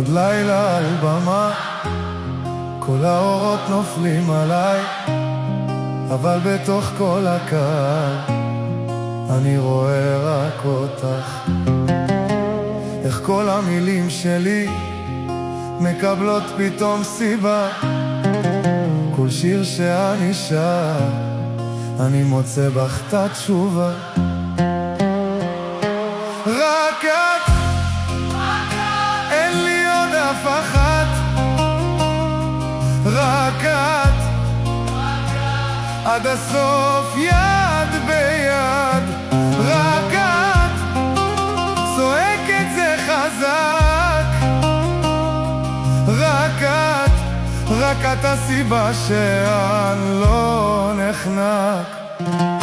עוד לילה על במה, כל האורות נופלים עליי, אבל בתוך כל הקהל אני רואה רק אותך. איך כל המילים שלי מקבלות פתאום סיבה, כל שיר שאני שר אני מוצא בך את התשובה. רק את, אין לי עוד אף אחת, רק את, עד הסוף יד ביד. רק את, צועקת זה חזק, רק את, רק את הסיבה שאני לא נחנק.